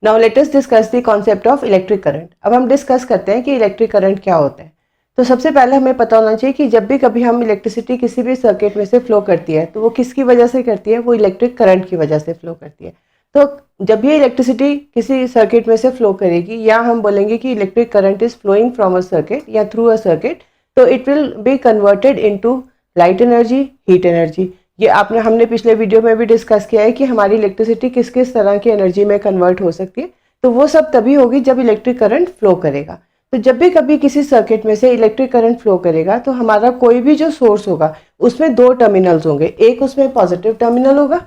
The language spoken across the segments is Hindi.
Now let us discuss the concept of electric current. अब हम डिस्कस करते हैं कि इलेक्ट्रिक करंट क्या होता है। तो सबसे पहले हमें पता होना चाहिए कि जब भी कभी हम इलेक्ट्रिसिटी किसी भी सर्किट में से फ्लो करती है तो वो किसकी वजह से करती है, वो इलेक्ट्रिक करंट की वजह से फ्लो करती है। तो जब ये इलेक्ट्रिसिटी किसी सर्किट में से फ्लो करेगी, या हम बोलेंगे कि electric current is flowing from a circuit या थ्रू अ सर्किट, तो it will be converted into light energy, heat energy. ये हमने पिछले वीडियो में भी डिस्कस किया है कि हमारी इलेक्ट्रिसिटी किस किस तरह की एनर्जी में कन्वर्ट हो सकती है। तो वो सब तभी होगी जब इलेक्ट्रिक करंट फ्लो करेगा। तो जब भी कभी किसी सर्किट में से इलेक्ट्रिक करंट फ्लो करेगा तो हमारा कोई भी जो सोर्स होगा उसमें दो टर्मिनल्स होंगे, एक उसमें पॉजिटिव टर्मिनल होगा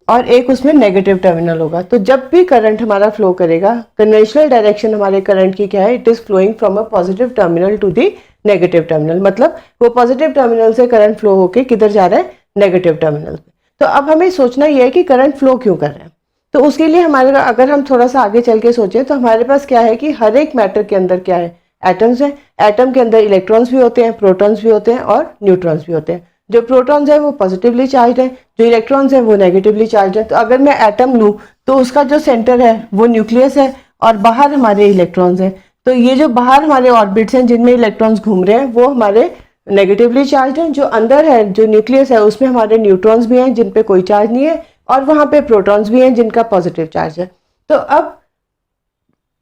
और एक उसमें नेगेटिव टर्मिनल होगा। तो जब भी करंट हमारा फ्लो करेगा, कन्वेंशनल डायरेक्शन हमारे करंट की क्या है, it is flowing from a positive terminal to the negative terminal. मतलब वो पॉजिटिव टर्मिनल से करंट फ्लो होके किधर जा रहा है, नेगेटिव टर्मिनल पे। तो अब हमें सोचना यह है कि करंट फ्लो क्यों कर रहा है। तो उसके लिए हमारे, अगर हम थोड़ा सा आगे चल के सोचें तो हमारे पास क्या है कि हर एक मैटर के अंदर क्या है, एटम्स हैं। एटम के अंदर इलेक्ट्रॉन्स भी होते हैं, प्रोटॉन्स भी होते हैं और न्यूट्रॉन्स भी होते हैं। जो प्रोटॉन्स है वो पॉजिटिवली चार्ज है, जो इलेक्ट्रॉन्स है वो नेगेटिवली चार्ज है। तो अगर मैं एटम लूँ तो उसका जो सेंटर है वो न्यूक्लियस है और बाहर हमारे इलेक्ट्रॉन्स हैं। तो ये जो बाहर हमारे ऑर्बिट्स हैं जिनमें इलेक्ट्रॉन्स घूम रहे हैं वो हमारे नेगेटिवली चार्ज हैं। जो अंदर है, जो न्यूक्लियस है, उसमें हमारे न्यूट्रॉन्स भी हैं जिन पे कोई चार्ज नहीं है और वहां पे प्रोटॉन्स भी हैं जिनका पॉजिटिव चार्ज है। तो अब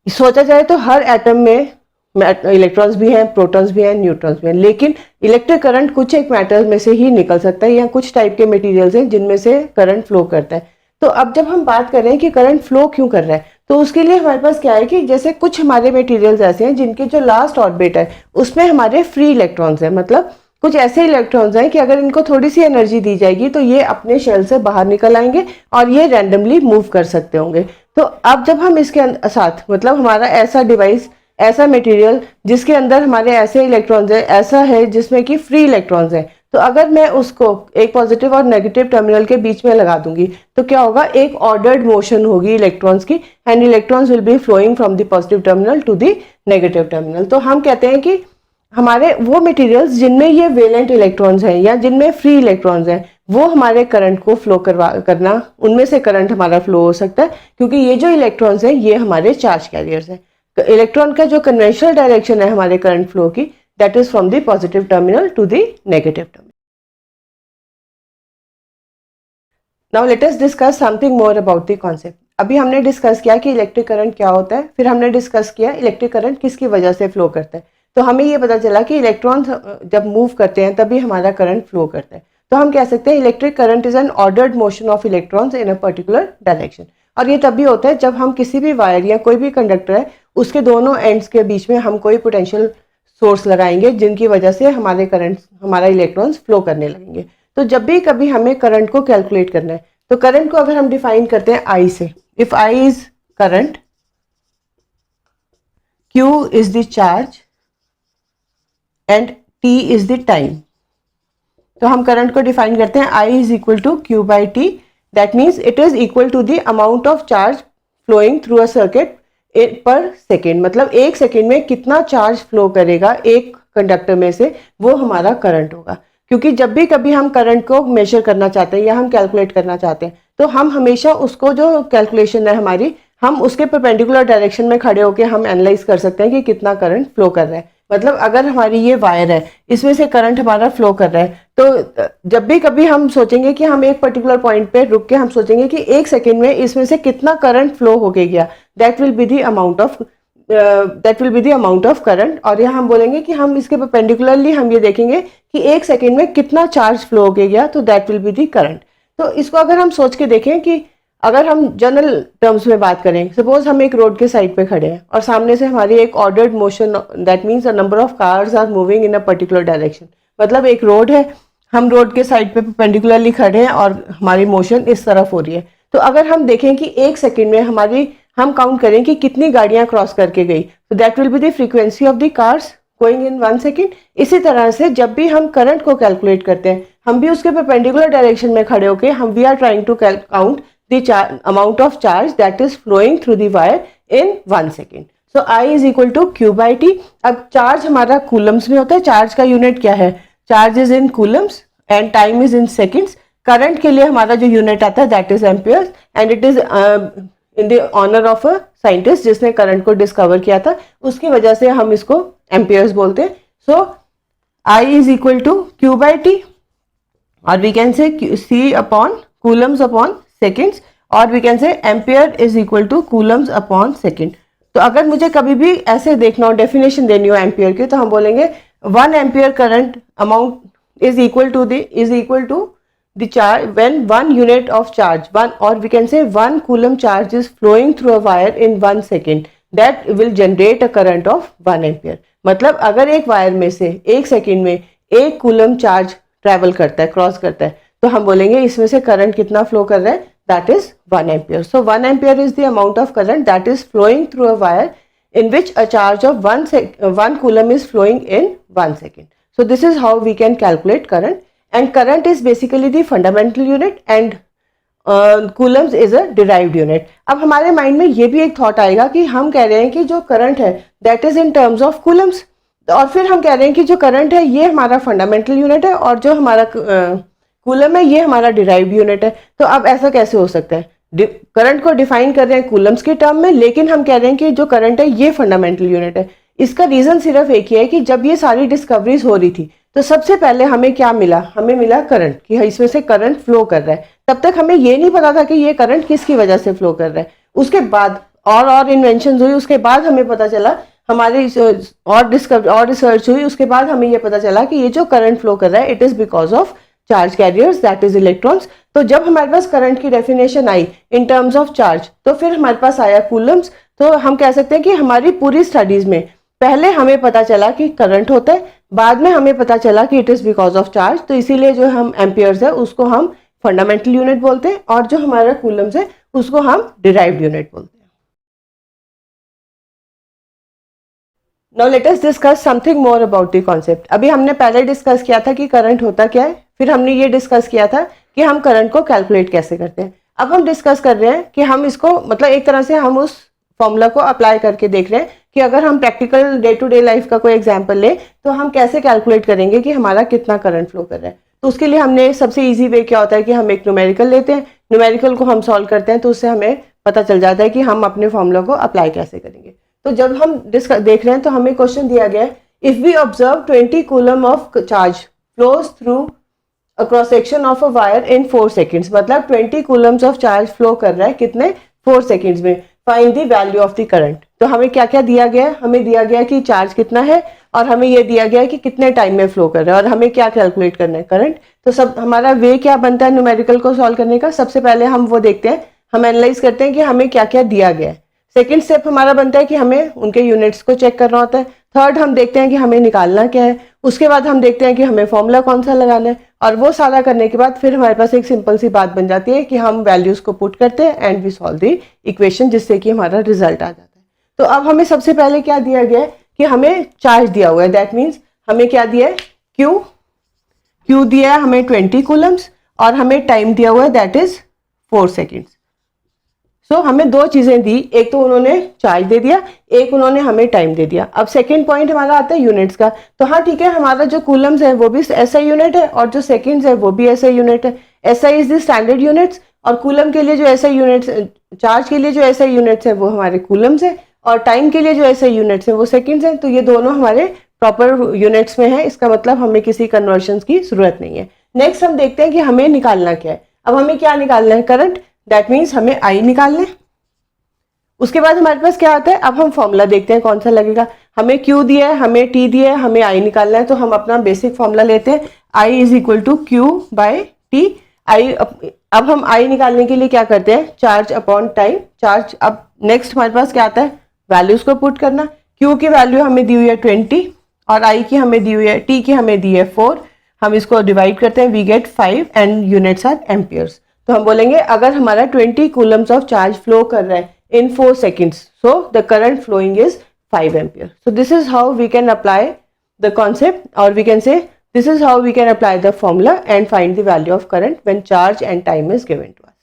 सोचा जाए तो हर एटम में इलेक्ट्रॉन्स भी हैं, प्रोटॉन्स भी हैं, न्यूट्रॉन्स भी हैं। लेकिन इलेक्ट्रिक करंट कुछ एक मैटर में से ही निकल सकता है या कुछ टाइप के मटेरियल्स हैं जिनमें से करंट फ्लो करता है। तो अब जब हम बात कर रहे हैं कि करंट फ्लो क्यों कर रहा है, तो उसके लिए हमारे पास क्या है कि जैसे कुछ हमारे मटेरियल्स ऐसे हैं जिनके जो लास्ट ऑर्बिट है उसमें हमारे फ्री इलेक्ट्रॉन्स हैं। मतलब कुछ ऐसे इलेक्ट्रॉन्स हैं कि अगर इनको थोड़ी सी एनर्जी दी जाएगी तो ये अपने शेल से बाहर निकल आएंगे और ये रैंडमली मूव कर सकते होंगे। तो अब जब हम इसके साथ, मतलब हमारा ऐसा डिवाइस, ऐसा मटेरियल जिसके अंदर हमारे ऐसे इलेक्ट्रॉन्स है, ऐसा है जिसमें कि फ्री इलेक्ट्रॉन्स हैं, तो अगर मैं उसको एक पॉजिटिव और नेगेटिव टर्मिनल के बीच में लगा दूंगी तो क्या होगा, एक ऑर्डर्ड मोशन होगी इलेक्ट्रॉन्स की, and electrons will be flowing from the positive terminal to the negative terminal. तो हम कहते हैं कि हमारे वो मटेरियल्स जिनमें ये वेलेंट इलेक्ट्रॉन्स हैं या जिनमें फ्री इलेक्ट्रॉन्स हैं वो हमारे करंट को फ्लो करना, उनमें से करंट हमारा फ्लो हो सकता है, क्योंकि ये जो इलेक्ट्रॉन्स हैं ये हमारे चार्ज कैरियर्स हैं। इलेक्ट्रॉन का जो कन्वेंशनल डायरेक्शन है हमारे करंट फ्लो की, that is from the positive terminal to the negative terminal. Now let us discuss something more about the concept. अभी हमने डिस्कस किया कि इलेक्ट्रिक करंट क्या होता है, फिर हमने डिस्कस किया इलेक्ट्रिक करंट किसकी वजह से फ्लो करता है। तो हमें ये पता चला कि इलेक्ट्रॉन्स जब मूव करते हैं तभी हमारा करंट फ्लो करता है। तो हम कह सकते हैं electric current is an ordered motion of electrons in a particular direction. और ये तभी होता है जब हम किसी भी वायर या कोई भी कंडक्टर है उसके दोनों एंड्स के बीच में हम कोई पोटेंशियल सोर्स लगाएंगे जिनकी वजह से हमारे करंट, हमारा इलेक्ट्रॉन्स फ्लो करने लगेंगे। तो जब भी कभी हमें करंट को कैलकुलेट करना है तो करंट को अगर हम डिफाइन करते हैं I say, if I is current, Q is the charge and T is the time. तो हम करंट को डिफाइन करते हैं I is equal to Q by T, that means it is equal to the amount of charge flowing through a circuit per second. मतलब एक सेकेंड में कितना चार्ज फ्लो करेगा एक कंडक्टर में से, वो हमारा करंट होगा। क्योंकि जब भी कभी हम करंट को मेजर करना चाहते हैं या हम कैलकुलेट करना चाहते हैं तो हम हमेशा उसको, जो कैलकुलेशन है हमारी, हम उसके परपेंडिकुलर डायरेक्शन में खड़े होकर हम एनालाइज कर सकते हैं कि कितना करंट फ्लो कर रहा है। मतलब अगर हमारी ये वायर है, इसमें से करंट हमारा फ्लो कर रहा है, तो जब भी कभी हम सोचेंगे कि हम एक पर्टिकुलर पॉइंट पे रुक के हम सोचेंगे कि एक सेकेंड में इसमें से कितना करंट फ्लो हो गया, that will be the amount of current. और यहाँ हम बोलेंगे कि हम इसके परपेंडिकुलरली हम ये देखेंगे कि एक सेकेंड में कितना चार्ज फ्लो हो गया, तो that will be the current. तो इसको अगर हम सोच के देखें कि अगर हम जनरल टर्म्स में बात करें, सपोज हम एक रोड के साइड पे खड़े हैं और सामने से हमारी एक ordered motion, that means a number of cars are moving in a particular direction. मतलब एक रोड है, हम रोड के साइड पे परपेंडिकुलरली खड़े हैं और हमारी मोशन इस तरफ हो रही है। तो अगर हम देखें कि एक सेकेंड में हम काउंट करें कि कितनी गाड़ियां क्रॉस करके गई, तो that will be the frequency of the cars going in 1 second. इसी तरह से जब भी हम करंट को कैलकुलेट करते हैं, हम भी उसके परपेंडिकुलर डायरेक्शन में खड़े होकर हम we are trying to count the amount of charge that is flowing through the wire in 1 second. So I is equal to Q by T. अब चार्ज हमारा कूलम्स में होता है, चार्ज का यूनिट क्या है, charge is in coulombs and time is in seconds. Current के लिए हमारा जो यूनिट आता है that is amperes and it is in the honour of a scientist जिसने करंट को डिस्कवर किया था, उसकी वजह से हम इसको एम्पियर्स बोलते हैं. So I is equal to Q by T, और we can say C upon coulombs upon seconds, और we can say ampere is equal to coulombs upon second. तो अगर मुझे कभी भी ऐसे देखना हो, डेफिनेशन देनी हो एम्पियर की, तो हम बोलेंगे 1 ampere current amount is equal to the charge when 1 unit of charge, one, or we can say 1 coulomb charge is flowing through a wire in 1 second, that will generate a current of 1 ampere. मतलब अगर एक वायर में से 1 सेकेंड में 1 कूलम चार्ज ट्रैवल करता है, क्रॉस करता है, तो हम बोलेंगे इसमें से करंट कितना फ्लो कर रहा है, that is 1 ampere. So 1 ampere is the amount of current that is flowing through a wire in which a charge of 1 coulomb is flowing in 1 second. So this is how we can calculate current. And current is basically the fundamental unit and coulombs is a derived unit. अब हमारे माइंड में ये भी एक थॉट आएगा कि हम कह रहे हैं कि जो करंट है that is in terms of coulombs, और फिर हम कह रहे हैं कि जो करंट है ये हमारा फंडामेंटल यूनिट है और जो हमारा कूलम है ये हमारा डिराइव्ड यूनिट है. तो अब ऐसा कैसे हो सकता है? करंट को डिफाइन कर रहे हैं कूलम्स के टर्म में, लेकिन हम कह रहे हैं कि जो करंट है ये फंडामेंटल यूनिट है. इसका रीजन सिर्फ एक ही है कि जब ये सारी डिस्कवरीज हो रही थी तो सबसे पहले हमें क्या मिला, हमें मिला करंट, कि इसमें से करंट फ्लो कर रहा है. तब तक हमें ये नहीं पता था कि ये करंट किसकी वजह से फ्लो कर रहा है. उसके बाद और इन्वेंशन हुई, उसके बाद हमें पता चला, हमारी और रिसर्च हुई, उसके बाद हमें ये पता चला कि ये जो करंट फ्लो कर रहा है it is because of charge carriers that is electrons. तो जब हमारे पास करंट की definition I in terms of charge, तो फिर हमारे पास आया कूलम्स. तो हम कह सकते हैं कि हमारी पूरी स्टडीज में पहले हमें पता चला कि करंट होता है, बाद में हमें पता चला कि it is because of charge. तो इसीलिए जो हम एम्पियर्स है उसको हम फंडामेंटल यूनिट बोलते हैं, और जो हमारा कूलम्स है उसको हम डिराइव्ड यूनिट बोलते हैं. Now let us discuss something more about the concept. अभी हमने पहले डिस्कस किया था कि करंट होता क्या है, फिर हमने ये डिस्कस किया था कि हम करंट को कैलकुलेट कैसे करते हैं. अब हम डिस्कस कर रहे हैं कि हम इसको मतलब एक तरह से हम उस फॉर्मूला को अप्लाई करके देख रहे हैं कि अगर हम practical day to day life का कोई एग्जांपल ले तो हम कैसे कैलकुलेट करेंगे कि हमारा कितना करंट फ्लो कर रहा है. तो उसके लिए हमने सबसे इजी वे क्या होता है कि हम एक न्यूमेरिकल लेते हैं, न्यूमेरिकल को हम सॉल्व करते हैं, तो उससे हमें पता चल जाता है कि हम अपने फॉर्मूला को अप्लाई कैसे करेंगे. तो जब हम देख रहे हैं तो हमें क्वेश्चन दिया गया है, if we observe 20 coulomb of charge flows through a cross section of a wire in 4 seconds, मतलब 20 कूलम्स ऑफ चार्ज फ्लो कर रहा है कितने, 4 सेकेंड्स में. Find the value of the current. तो हमें क्या क्या दिया गया है, हमें दिया गया है कि चार्ज कितना है, और हमें यह दिया गया है कि कितने टाइम में फ्लो कर रहा है, और हमें क्या कैलकुलेट करना है, करंट. तो सब हमारा वे क्या बनता है न्यूमेरिकल को सॉल्व करने का. सबसे पहले हम वो देखते हैं, हम एनालाइज करते हैं कि हमें क्या क्या दिया गया है. सेकेंड स्टेप हमारा बनता है कि हमें उनके यूनिट्स को चेक करना होता है. थर्ड हम देखते हैं कि हमें निकालना क्या है. उसके बाद हम देखते हैं कि हमें फॉर्मूला कौन सा लगाना है, और वो सारा करने के बाद फिर हमारे पास एक सिंपल सी बात बन जाती है कि हम वैल्यूज को पुट करते हैं and we solve the equation, जिससे कि हमारा रिजल्ट आ जाता है. तो अब हमें सबसे पहले क्या दिया गया है कि हमें चार्ज दिया हुआ है, दैट मीन्स हमें क्या दिया है, क्यू दिया है हमें 20 कूलम्स, और हमें टाइम दिया हुआ है दैट इज 4 सेकेंड्स. सो हमें दो चीजें दी, एक तो उन्होंने चार्ज दे दिया, एक उन्होंने हमें टाइम दे दिया. अब सेकंड पॉइंट हमारा आता है यूनिट्स का. तो हाँ ठीक है, हमारा जो कूलम्स है वो भी एसआई यूनिट है और जो सेकंड्स है वो भी एसआई यूनिट है. SI is the standard units, और कूलम के लिए जो एसआई यूनिट्स, चार्ज के लिए जो एसआई यूनिट्स है वो हमारे कूलम्स है, और टाइम के लिए जो एसआई यूनिट्स है वो सेकंड्स है. तो ये दोनों हमारे प्रॉपर यूनिट्स में है, इसका मतलब हमें किसी कन्वर्शन की जरूरत नहीं है. नेक्स्ट हम देखते हैं कि हमें निकालना क्या है. अब हमें क्या निकालना है, करंट, दैट मीन्स हमें आई निकालना है. उसके बाद हमारे पास क्या आता है, अब हम फॉर्मूला देखते हैं कौन सा लगेगा. हमें क्यू दिया है, हमें टी दिया है, हमें आई निकालना है. तो हम अपना बेसिक फॉर्मूला लेते हैं, I is equal to Q by T. I, अब हम आई निकालने के लिए क्या करते हैं, चार्ज अपॉन टाइम, चार्ज. अब नेक्स्ट हमारे पास क्या आता है, वैल्यूज को पुट करना. क्यू की वैल्यू हमें दी हुई है 20, और आई की हमें दी हुई है, टी की हमें दी है 4. हम इसको डिवाइड करते हैं, we get 5 and units are amperes. तो हम बोलेंगे अगर हमारा 20 कूलम्स ऑफ चार्ज फ्लो कर रहा है in 4 seconds, so the current flowing is 5 ampere. So this is how we can apply the concept, or we can say this is how we can apply the formula and find the value of current when charge and time is given to us.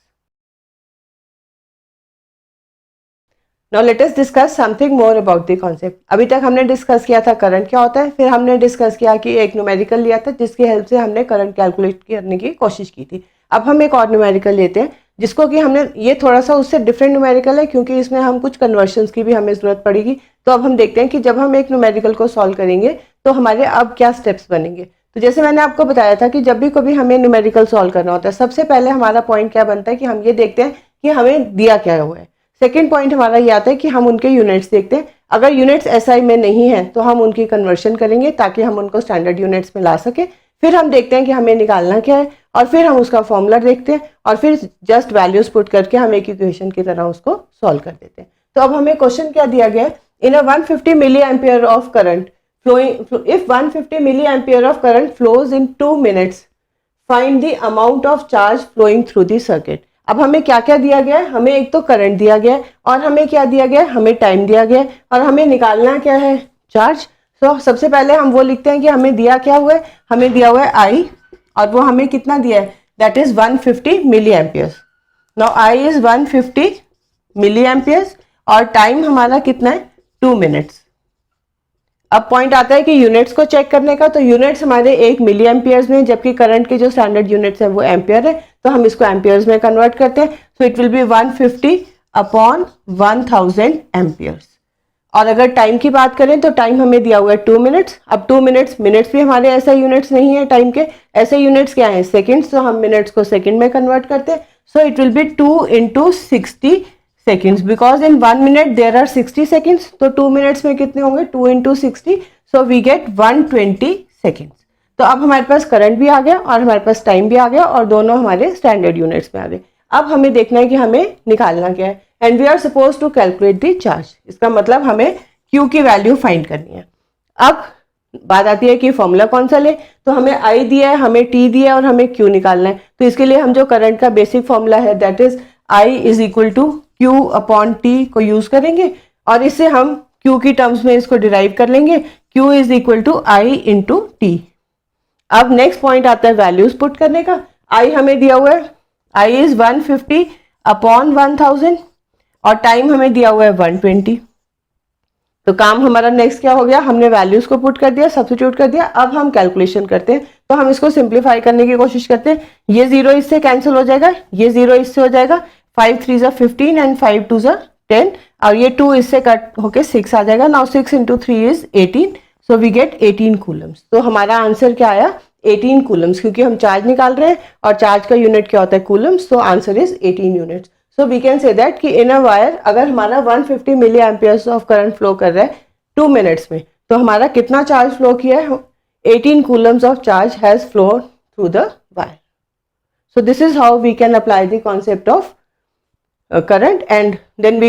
Now let us discuss something more about the concept. अभी तक हमने डिस्कस किया था करंट क्या होता है, फिर हमने डिस्कस किया कि एक न्यूमेरिकल लिया था जिसकी हेल्प से हमने करंट कैलकुलेट करने की कोशिश की थी. अब हम एक और न्यूमेरिकल लेते हैं जिसको कि हमने, ये थोड़ा सा उससे डिफरेंट न्यूमेरिकल है क्योंकि इसमें हम कुछ कन्वर्शंस की भी हमें ज़रूरत पड़ेगी। तो अब हम देखते हैं कि जब हम एक न्यूमेरिकल को सॉल्व करेंगे तो हमारे अब क्या स्टेप्स बनेंगे। तो जैसे मैंने आपको बताया था कि जब भी कभी हमें न्यूमेरिकल सॉल्व करना होता है, सबसे पहले हमारा पॉइंट क्या बनता है कि हम ये देखते हैं कि हमें दिया क्या हुआ है। सेकेंड पॉइंट हमारा ये आता है कि हम उनके यूनिट्स देखते हैं, अगर यूनिट्स एसआई में नहीं है तो हम उनकी कन्वर्शन करेंगे ताकि हम उनको स्टैंडर्ड यूनिट्स में ला सके। फिर हम देखते हैं कि हमें निकालना क्या है और फिर हम उसका फॉर्मूला देखते हैं और फिर जस्ट वैल्यूज पुट करके हम एक इक्वेशन की तरह उसको सॉल्व कर देते हैं। तो अब हमें क्वेश्चन क्या दिया गया है, in a 150 milliampere of current flowing, if 150 milliampere of current flows in 2 minutes, find the amount of charge flowing through the circuit। अब हमें क्या क्या दिया गया है, हमें एक तो करंट दिया गया है और हमें क्या दिया गया है, हमें टाइम दिया गया है और हमें निकालना क्या है, चार्ज। तो सबसे पहले हम वो लिखते हैं कि हमें दिया क्या हुआ है, हमें दिया हुआ है आई और वो हमें कितना दिया है, that is 150 milli amperes. Now I is 150 milli amperes और टाइम हमारा कितना है, 2 मिनट्स। अब पॉइंट आता है कि यूनिट्स को चेक करने का, तो यूनिट्स हमारे 1 मिली एम्पियर्स में, जबकि करंट के जो स्टैंडर्ड यूनिट्स है वो एम्पियर है, तो हम इसको एम्पियर्स में कन्वर्ट करते हैं। So it will B 150 upon 1000 amperes. और अगर टाइम की बात करें तो टाइम हमें दिया हुआ है 2 मिनट्स। अब 2 मिनट्स भी हमारे ऐसे यूनिट्स नहीं है टाइम के, ऐसे यूनिट्स क्या है, सेकेंड्स, तो हम मिनट्स को सेकेंड में कन्वर्ट करते हैं। So it will B 2 into 60 seconds, because in 1 minute there are 60 seconds, तो 2 minutes में कितने होंगे, 2 into 60, so we get 120 seconds। तो अब हमारे पास करंट भी आ गया और हमारे पास टाइम भी आ गया और दोनों हमारे स्टैंडर्ड यूनिट्स में आ गए। अब हमें देखना है कि हमें निकालना क्या है, and we are suppose to calculate the charge. इसका मतलब हमें Q की वैल्यू फाइंड करनी है। अब बात आती है कि फॉर्मूला कौन सा ले, तो हमें I दिया है, हमें T दिया है और हमें Q निकालना है। तो इसके लिए हम जो करंट का बेसिक फॉर्मूला है that is I is equal to Q upon T को यूज करेंगे और इससे हम Q की टर्म्स में इसको डिराइव कर लेंगे, Q is equal to I into T। अब नेक्स्ट पॉइंट आता है वैल्यूज पुट करने का। I हमें दिया हुआ है, I इज 150 अपॉन 1000 और टाइम हमें दिया हुआ है 120। तो काम हमारा नेक्स्ट क्या हो गया, हमने वैल्यूज को पुट कर दिया, सब्स्टिट्यूट कर दिया। अब हम कैलकुलेशन करते हैं, तो हम इसको सिंप्लीफाई करने की कोशिश करते हैं। ये 0 इससे कैंसिल हो जाएगा, ये 0 इससे हो जाएगा, 5 3 ज़ा 15 एंड 5 2 ज़ा 10 और ये 2 इससे कट होके 6 आ जाएगा। Now 6 into 3 is 18, so we get 18 coulombs. तो हमारा आंसर क्या आया, 18 कूलम्स, क्योंकि हम चार्ज निकाल रहे हैं और चार्ज का यूनिट क्या होता है, कूलम्स। तो answer is 18 units. So we can say that कि इन अ वायर अगर हमारा 150 milli amperes of current flow कर रहा है 2 मिनट्स में, तो हमारा कितना चार्ज फ्लो किया है, 18 coulombs of charge has flow through the wire. So this is how we can apply the concept of current, and then we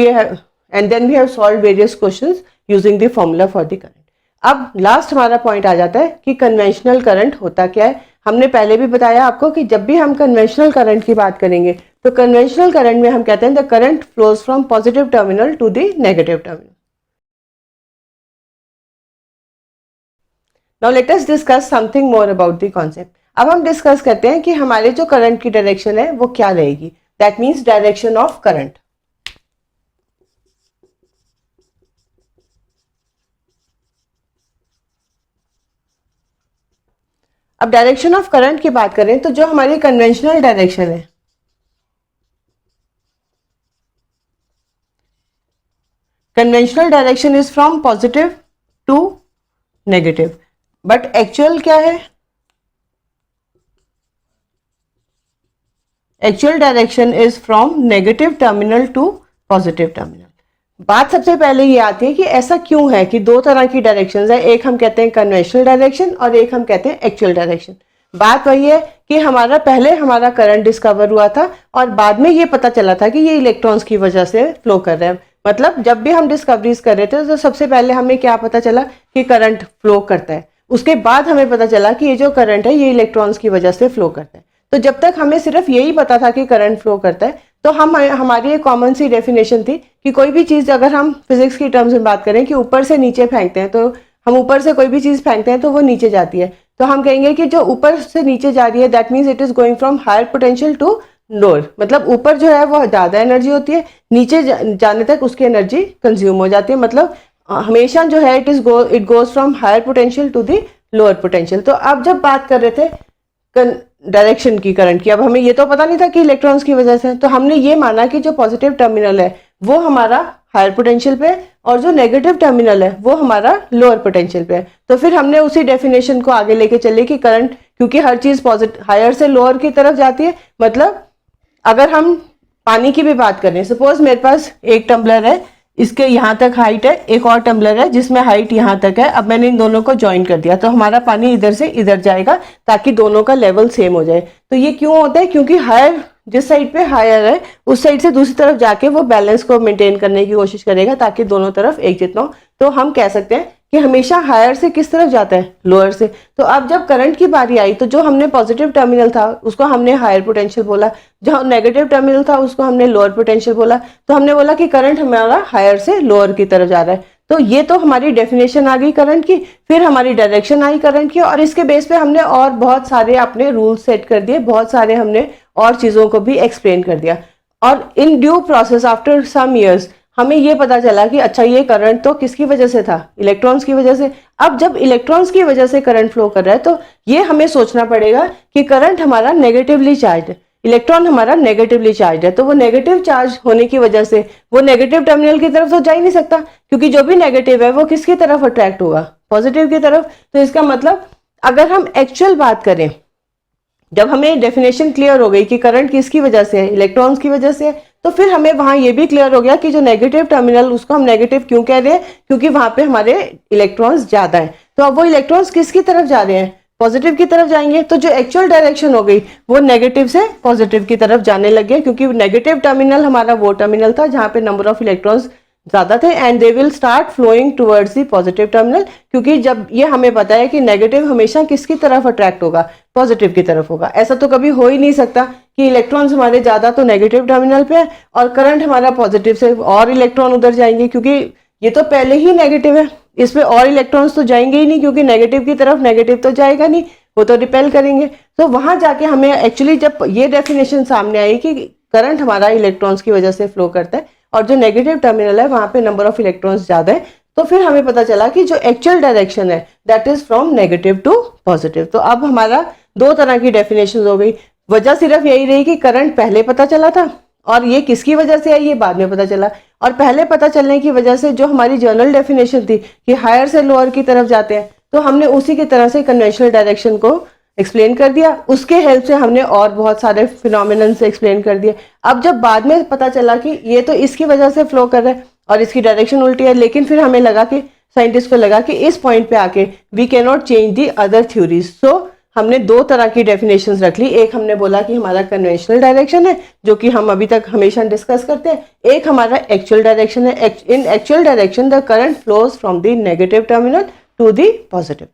have solved various questions using the formula for the current। अब लास्ट हमारा पॉइंट आ जाता है कि कन्वेंशनल करंट होता क्या है। हमने पहले भी बताया आपको कि जब भी हम कन्वेंशनल करंट की बात करेंगे तो कन्वेंशनल करंट में हम कहते हैं the current flows from positive terminal to the negative terminal. Now let us discuss something more about the concept. अब हम डिस्कस करते हैं कि हमारे जो करंट की डायरेक्शन है वो क्या रहेगी, that means direction of current. अब डायरेक्शन ऑफ करंट की बात करें तो जो हमारी कन्वेंशनल डायरेक्शन है, conventional direction is from positive to negative, but actual क्या है, actual direction is from negative terminal to positive terminal. बात सबसे पहले ये आती है कि ऐसा क्यों है कि दो तरह की डायरेक्शंस है, एक हम कहते हैं कन्वेंशनल डायरेक्शन और एक हम कहते हैं एक्चुअल डायरेक्शन। बात वही है कि पहले हमारा करंट डिस्कवर हुआ था और बाद में ये पता चला था कि ये इलेक्ट्रॉन्स की वजह से फ्लो कर रहे हैं। मतलब जब भी हम डिस्कवरीज कर रहे थे तो सबसे पहले हमें क्या पता चला कि करंट फ्लो करता है, उसके बाद हमें पता चला कि ये जो करंट है ये इलेक्ट्रॉन्स की वजह से फ्लो करता है। तो जब तक हमें सिर्फ यही पता था कि करंट फ्लो करता है तो हमारी एक कॉमन सी डेफिनेशन थी कि कोई भी चीज़ अगर हम फिजिक्स की टर्म्स में बात करें कि ऊपर से नीचे फेंकते हैं, तो हम ऊपर से कोई भी चीज़ फेंकते हैं तो वो नीचे जाती है, तो हम कहेंगे कि जो ऊपर से नीचे जा रही है that means it is going from higher potential to lower. मतलब ऊपर जो है वो ज़्यादा एनर्जी होती है, नीचे जाने तक उसकी एनर्जी कंज्यूम हो जाती है। मतलब हमेशा जो है it goes from higher potential to the lower potential. तो अब जब बात कर रहे थे डायरेक्शन की करंट की। अब हमें ये तो पता नहीं था कि इलेक्ट्रॉन्स की वजह से, तो हमने ये माना कि जो पॉजिटिव टर्मिनल है वो हमारा हायर पोटेंशियल पे है और जो नेगेटिव टर्मिनल है वो हमारा लोअर पोटेंशियल पे है। तो फिर हमने उसी डेफिनेशन को आगे लेके चले कि करंट, क्योंकि हर चीज पॉजिटिव हायर से लोअर की तरफ जाती है, मतलब अगर हम पानी की भी बात करें, सपोज मेरे पास एक टम्बलर है, इसके यहाँ तक हाइट है, एक और टम्बलर है जिसमें हाइट यहाँ तक है, अब मैंने इन दोनों को ज्वाइन कर दिया तो हमारा पानी इधर से इधर जाएगा ताकि दोनों का लेवल सेम हो जाए। तो ये क्यों होता है? क्योंकि हायर जिस साइड पे हायर है उस साइड से दूसरी तरफ जाके वो बैलेंस को मेंटेन करने की कोशिश करेगा ताकि दोनों तरफ एक जितना हो। तो हम कह सकते हैं कि हमेशा हायर से किस तरफ जाता है? लोअर से। तो अब जब करंट की बारी आई तो जो हमने पॉजिटिव टर्मिनल था उसको हमने हायर पोटेंशियल बोला, जो नेगेटिव टर्मिनल था उसको हमने लोअर पोटेंशियल बोला। तो हमने बोला कि करंट हमारा हायर से लोअर की तरफ जा रहा है। तो ये तो हमारी डेफिनेशन आ गई करंट की, फिर हमारी डायरेक्शन आई करंट की, और इसके बेस पे हमने और बहुत सारे अपने रूल सेट कर दिए, बहुत सारे हमने और चीजों को भी एक्सप्लेन कर दिया। और in due process after some years हमें ये पता चला कि अच्छा ये करंट तो किसकी वजह से था? इलेक्ट्रॉन्स की वजह से। अब जब इलेक्ट्रॉन्स की वजह से करंट फ्लो कर रहा है तो ये हमें सोचना पड़ेगा कि करंट हमारा नेगेटिवली चार्ज है, इलेक्ट्रॉन हमारा नेगेटिवली चार्ज है, तो वो नेगेटिव चार्ज होने की वजह से वो नेगेटिव टर्मिनल की तरफ तो जा ही नहीं सकता, क्योंकि जो भी नेगेटिव है वो किसकी तरफ अट्रैक्ट होगा? पॉजिटिव की तरफ। तो इसका मतलब अगर हम एक्चुअल बात करें, जब हमें डेफिनेशन क्लियर हो गई कि करंट किसकी वजह से है? इलेक्ट्रॉन्स की वजह से है, तो फिर हमें वहां ये भी क्लियर हो गया कि जो नेगेटिव टर्मिनल उसको हम नेगेटिव क्यों कह रहे हैं? क्योंकि वहां पे हमारे इलेक्ट्रॉन्स ज्यादा हैं। तो अब वो इलेक्ट्रॉन्स किसकी तरफ जा रहे हैं? पॉजिटिव की तरफ जाएंगे। तो जो एक्चुअल डायरेक्शन हो गई वो नेगेटिव से पॉजिटिव की तरफ जाने लगे, क्योंकि नेगेटिव टर्मिनल हमारा वो टर्मिनल था जहां पे नंबर ऑफ इलेक्ट्रॉन्स ज्यादा थे, and they will start flowing towards the positive terminal. क्योंकि जब ये हमें पता है कि नेगेटिव हमेशा किसकी तरफ अट्रैक्ट होगा? पॉजिटिव की तरफ होगा। ऐसा तो कभी हो ही नहीं सकता कि इलेक्ट्रॉन्स हमारे ज्यादा तो नेगेटिव टर्मिनल पे है और करंट हमारा पॉजिटिव से और इलेक्ट्रॉन उधर जाएंगे, क्योंकि ये तो पहले ही नेगेटिव है, इसमें और इलेक्ट्रॉन्स तो जाएंगे ही नहीं, क्योंकि नेगेटिव की तरफ नेगेटिव तो जाएगा नहीं, वो तो रिपेल करेंगे। तो वहां जाके हमें एक्चुअली जब ये डेफिनेशन सामने आई कि करंट हमारा इलेक्ट्रॉन्स की वजह से फ्लो करता है और जो नेगेटिव टर्मिनल है वहां पे नंबर ऑफ इलेक्ट्रॉन्स ज्यादा है, तो फिर हमें पता चला कि जो एक्चुअल डायरेक्शन है that is from negative to positive. तो अब हमारा दो तरह की डेफिनेशन हो गई। वजह सिर्फ यही रही कि करंट पहले पता चला था और ये किसकी वजह से है ये बाद में पता चला, और पहले पता चलने की वजह से जो हमारी जनरल डेफिनेशन थी कि हायर से लोअर की तरफ जाते हैं, तो हमने उसी की तरह से कन्वेंशनल डायरेक्शन को एक्सप्लेन कर दिया। उसके हेल्प से हमने और बहुत सारे फिनोमिनन से एक्सप्लेन कर दिए। अब जब बाद में पता चला कि ये तो इसकी वजह से फ्लो कर रहा है और इसकी डायरेक्शन उल्टी है, लेकिन फिर हमें लगा कि साइंटिस्ट को लगा कि इस पॉइंट पे आके we can not change the other theories. So हमने दो तरह की डेफिनेशंस रख ली। एक हमने बोला कि हमारा कन्वेंशनल डायरेक्शन है जो कि हम अभी तक हमेशा डिस्कस करते हैं, एक हमारा एक्चुअल डायरेक्शन है। In actual direction the current flows from the negative terminal to the positive.